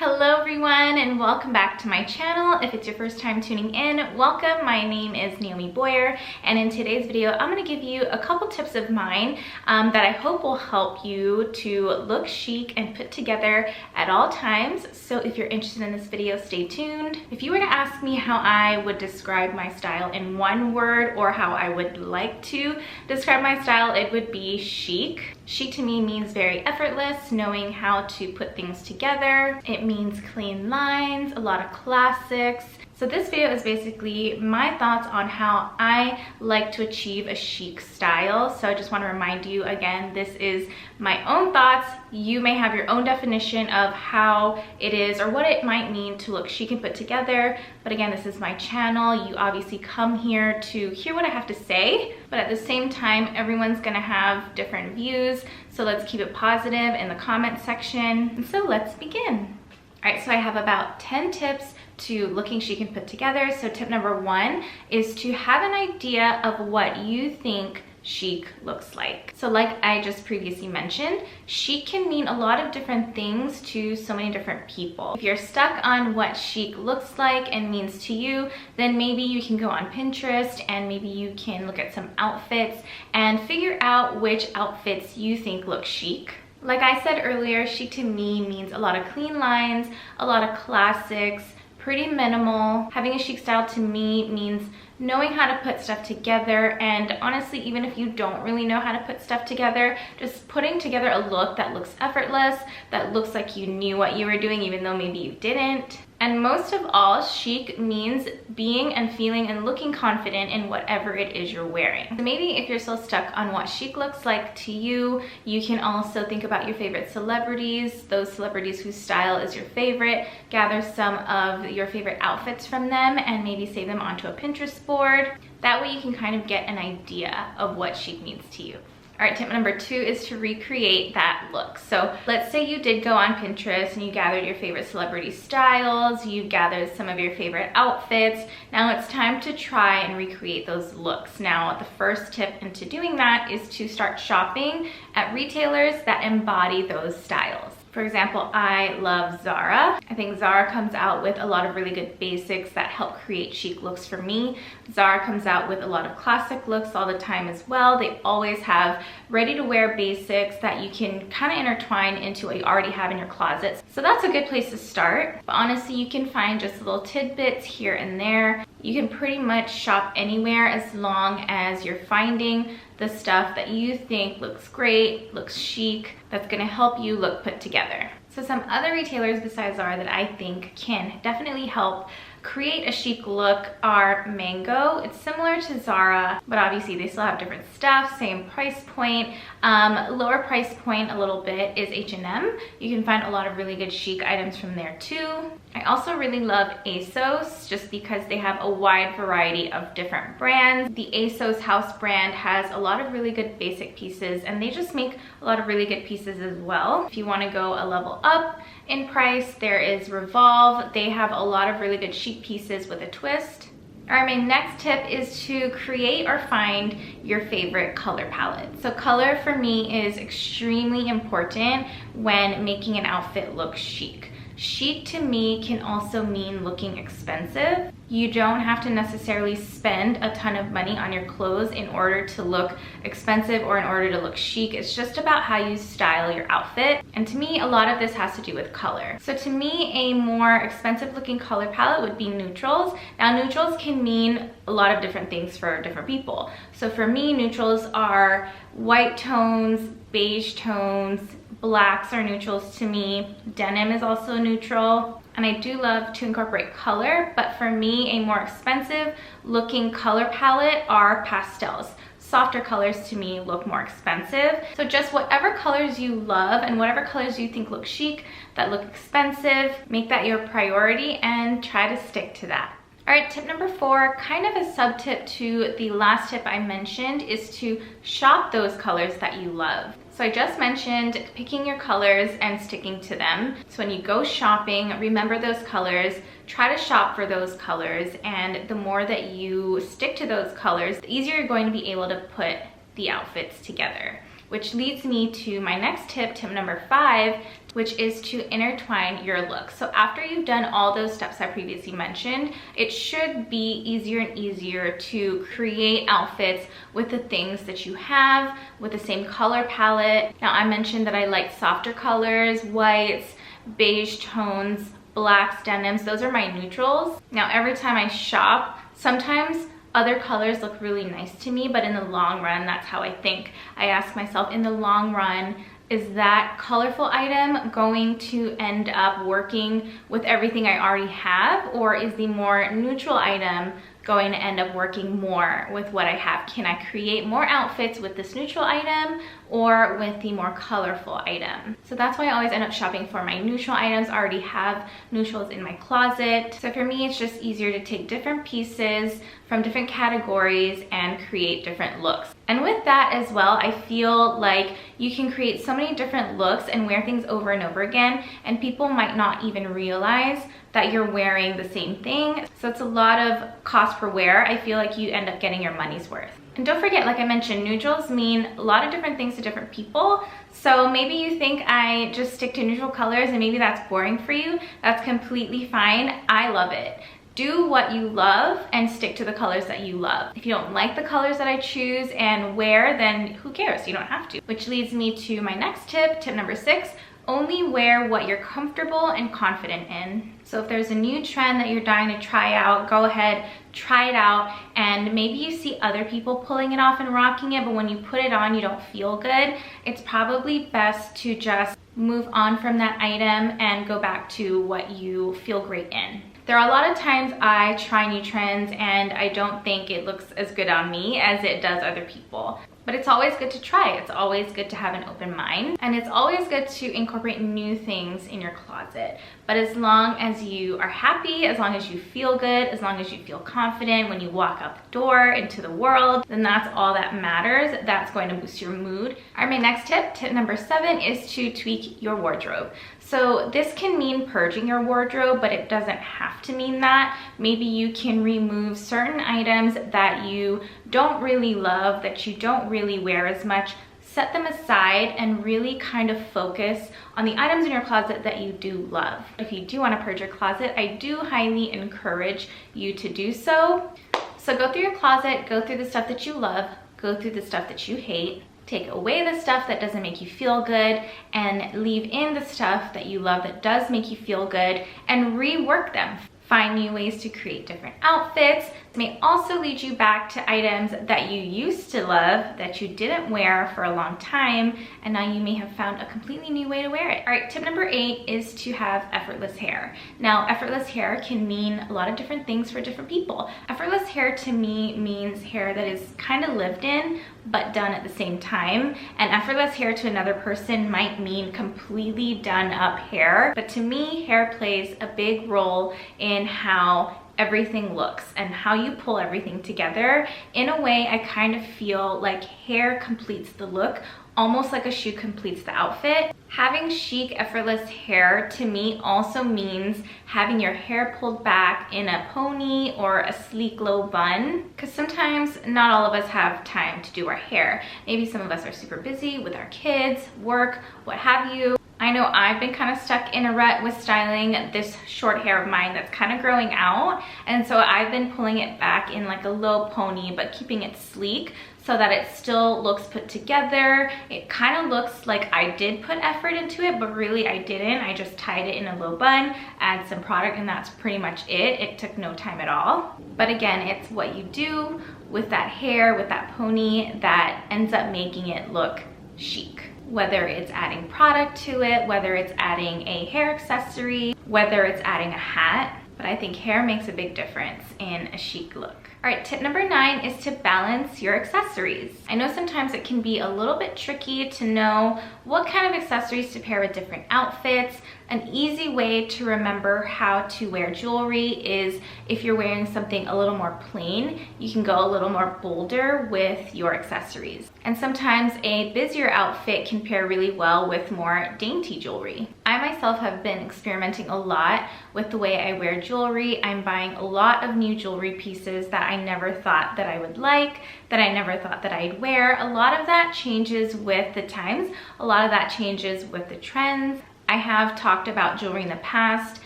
Hello everyone and welcome back to my channel. If it's your first time tuning in, welcome. My name is Naomi Boyer, and in today's video I'm going to give you a couple tips of mine that I hope will help you to look chic and put together at all times. So if you're interested in this video, stay tuned. If you were to ask me how I would describe my style in one word, or how I would like to describe my style, it would be chic. Chic to me means very effortless, knowing how to put things together. It means clean lines, a lot of classics. So this video is basically my thoughts on how I like to achieve a chic style. So I just want to remind you again, this is my own thoughts. You may have your own definition of how it is or what it might mean to look chic and put together. But again, this is my channel. You obviously come here to hear what I have to say, but at the same time, everyone's gonna have different views. So let's keep it positive in the comment section. And so let's begin. All right, so I have about 10 tips to looking chic and put together. So tip number one is to have an idea of what you think chic looks like. So like I just previously mentioned, chic can mean a lot of different things to so many different people. If you're stuck on what chic looks like and means to you, then maybe you can go on Pinterest and maybe you can look at some outfits and figure out which outfits you think look chic. Like I said earlier, chic to me means a lot of clean lines, a lot of classics, pretty minimal. Having a chic style to me means knowing how to put stuff together, and honestly, even if you don't really know how to put stuff together, just putting together a look that looks effortless, that looks like you knew what you were doing even though maybe you didn't. And most of all, chic means being and feeling and looking confident in whatever it is you're wearing. So maybe if you're still stuck on what chic looks like to you, you can also think about your favorite celebrities, those celebrities whose style is your favorite, gather some of your favorite outfits from them and maybe save them onto a Pinterest board. That way you can kind of get an idea of what chic means to you. All right, tip number two is to recreate that look. So let's say you did go on Pinterest and you gathered your favorite celebrity styles, you gathered some of your favorite outfits. Now it's time to try and recreate those looks. Now, the first tip into doing that is to start shopping at retailers that embody those styles. For example, I love Zara. I think Zara comes out with a lot of really good basics that help create chic looks for me. Zara comes out with a lot of classic looks all the time as well. They always have ready-to-wear basics that you can kind of intertwine into what you already have in your closet. So that's a good place to start. But honestly, you can find just little tidbits here and there. You can pretty much shop anywhere as long as you're finding the stuff that you think looks great, looks chic, that's gonna help you look put together. So some other retailers besides Zara that I think can definitely help create a chic look are Mango. It's similar to Zara, but obviously they still have different stuff, same price point. Lower price point a little bit is H&M. You can find a lot of really good chic items from there too. I also really love ASOS just because they have a wide variety of different brands. The ASOS house brand has a lot of really good basic pieces, and they just make a lot of really good pieces as well. If you want to go a level up in price, there is REVOLVE. They have a lot of really good chic pieces with a twist. All right, my next tip is to create or find your favorite color palette. So color for me is extremely important when making an outfit look chic. Chic to me can also mean looking expensive. You don't have to necessarily spend a ton of money on your clothes in order to look expensive or in order to look chic. It's just about how you style your outfit. And to me, a lot of this has to do with color. So to me, a more expensive looking color palette would be neutrals. Now, neutrals can mean a lot of different things for different people. So for me, neutrals are white tones, beige tones, blacks are neutrals to me. Denim is also neutral. And I do love to incorporate color, but for me, a more expensive looking color palette are pastels. Softer colors to me look more expensive. So just whatever colors you love and whatever colors you think look chic, that look expensive, make that your priority and try to stick to that. All right, tip number four, kind of a sub tip to the last tip I mentioned, is to shop those colors that you love. So I just mentioned picking your colors and sticking to them. So when you go shopping, remember those colors, try to shop for those colors, and the more that you stick to those colors, the easier you're going to be able to put the outfits together. Which leads me to my next tip, tip number 5, which is to intertwine your look. So after you've done all those steps I previously mentioned, it should be easier and easier to create outfits with the things that you have, with the same color palette. Now I mentioned that I like softer colors, whites, beige tones, blacks, denims. Those are my neutrals. Now every time I shop, sometimes other colors look really nice to me, but in the long run, that's how I think. I ask myself, in the long run, is that colorful item going to end up working with everything I already have, or is the more neutral item going to end up working more with what I have? Can I create more outfits with this neutral item or with the more colorful item? So that's why I always end up shopping for my neutral items. I already have neutrals in my closet. So for me, it's just easier to take different pieces from different categories and create different looks. And with that as well, I feel like you can create so many different looks and wear things over and over again, and people might not even realize that you're wearing the same thing. So it's a lot of cost per wear. I feel like you end up getting your money's worth. And don't forget, like I mentioned, neutrals mean a lot of different things to different people. So maybe you think I just stick to neutral colors and maybe that's boring for you. That's completely fine. I love it. Do what you love and stick to the colors that you love. If you don't like the colors that I choose and wear, then who cares? You don't have to. Which leads me to my next tip, tip number 6. Only wear what you're comfortable and confident in. So if there's a new trend that you're dying to try out, go ahead, try it out, and maybe you see other people pulling it off and rocking it, but when you put it on, you don't feel good. It's probably best to just move on from that item and go back to what you feel great in. There are a lot of times I try new trends and I don't think it looks as good on me as it does other people. But it's always good to try. It's always good to have an open mind. And it's always good to incorporate new things in your closet. But as long as you are happy, as long as you feel good, as long as you feel confident when you walk out the door into the world, then that's all that matters. That's going to boost your mood. All right, my next tip, tip number 7, is to tweak your wardrobe. So this can mean purging your wardrobe, but it doesn't have to mean that. Maybe you can remove certain items that you don't really love, that you don't really wear as much. Set them aside and really kind of focus on the items in your closet that you do love. If you do want to purge your closet, I do highly encourage you to do so. So go through your closet, go through the stuff that you love, go through the stuff that you hate, take away the stuff that doesn't make you feel good, and leave in the stuff that you love that does make you feel good, and rework them. Find new ways to create different outfits. It may also lead you back to items that you used to love that you didn't wear for a long time, and now you may have found a completely new way to wear it. All right, tip number 8 is to have effortless hair. Now, effortless hair can mean a lot of different things for different people. Effortless hair to me means hair that is kind of lived in, but done at the same time. And effortless hair to another person might mean completely done up hair. But to me, hair plays a big role in how everything looks and how you pull everything together. In a way, I kind of feel like hair completes the look, almost like a shoe completes the outfit. Having chic, effortless hair to me also means having your hair pulled back in a pony or a sleek low bun, because sometimes not all of us have time to do our hair. Maybe some of us are super busy with our kids, work, what have you. I know I've been kind of stuck in a rut with styling this short hair of mine that's kind of growing out, and so I've been pulling it back in like a low pony but keeping it sleek so that it still looks put together. It kind of looks like I did put effort into it, but really I didn't. I just tied it in a low bun, add some product, and that's pretty much it. It took no time at all. But again, it's what you do with that hair, with that pony, that ends up making it look chic. Whether it's adding product to it, whether it's adding a hair accessory, whether it's adding a hat, but I think hair makes a big difference in a chic look. All right, tip number 9 is to balance your accessories. I know sometimes it can be a little bit tricky to know what kind of accessories to pair with different outfits. An easy way to remember how to wear jewelry is if you're wearing something a little more plain, you can go a little more bolder with your accessories. And sometimes a busier outfit can pair really well with more dainty jewelry. I myself have been experimenting a lot with the way I wear jewelry. I'm buying a lot of new jewelry pieces that I never thought that I would like, that I never thought that I'd wear. A lot of that changes with the times. A lot of that changes with the trends. I have talked about jewelry in the past,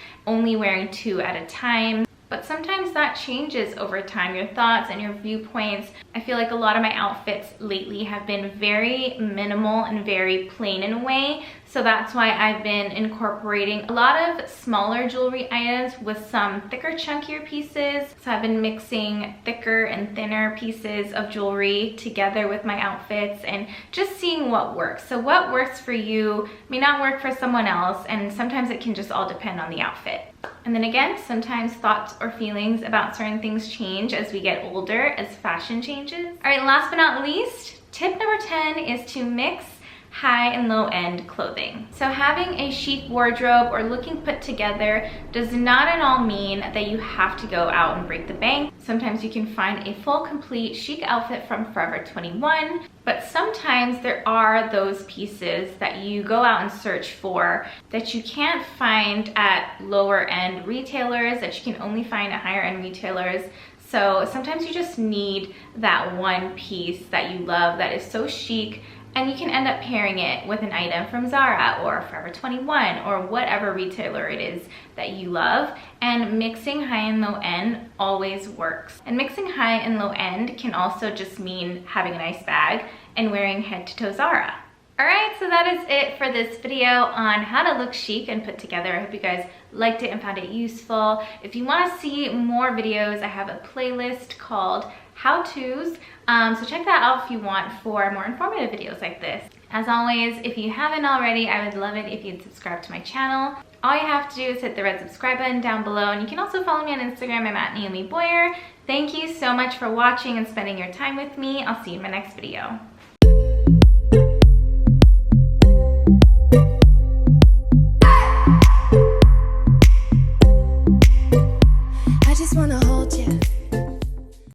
only wearing 2 at a time. But sometimes that changes over time, your thoughts and your viewpoints. I feel like a lot of my outfits lately have been very minimal and very plain in a way. So that's why I've been incorporating a lot of smaller jewelry items with some thicker, chunkier pieces. So I've been mixing thicker and thinner pieces of jewelry together with my outfits and just seeing what works. So what works for you may not work for someone else, and sometimes it can just all depend on the outfit. And then again, sometimes thoughts or feelings about certain things change as we get older, as fashion changes. All right, last but not least, tip number 10 is to mix high and low end clothing. So having a chic wardrobe or looking put together does not at all mean that you have to go out and break the bank. Sometimes you can find a full complete chic outfit from Forever 21, but sometimes there are those pieces that you go out and search for that you can't find at lower end retailers, that you can only find at higher end retailers. So sometimes you just need that one piece that you love that is so chic, and you can end up pairing it with an item from Zara or Forever 21 or whatever retailer it is that you love. And mixing high and low end always works. And mixing high and low end can also just mean having a nice bag and wearing head to toe Zara. Alright, so that is it for this video on how to look chic and put together. I hope you guys liked it and found it useful. If you want to see more videos, I have a playlist called How-Tos. So check that out if you want for more informative videos like this. As always, if you haven't already, I would love it if you'd subscribe to my channel. All you have to do is hit the red subscribe button down below, and you can also follow me on Instagram. I'm at Naomi Boyer. Thank you so much for watching and spending your time with me. I'll see you in my next video. I just wanna hold you.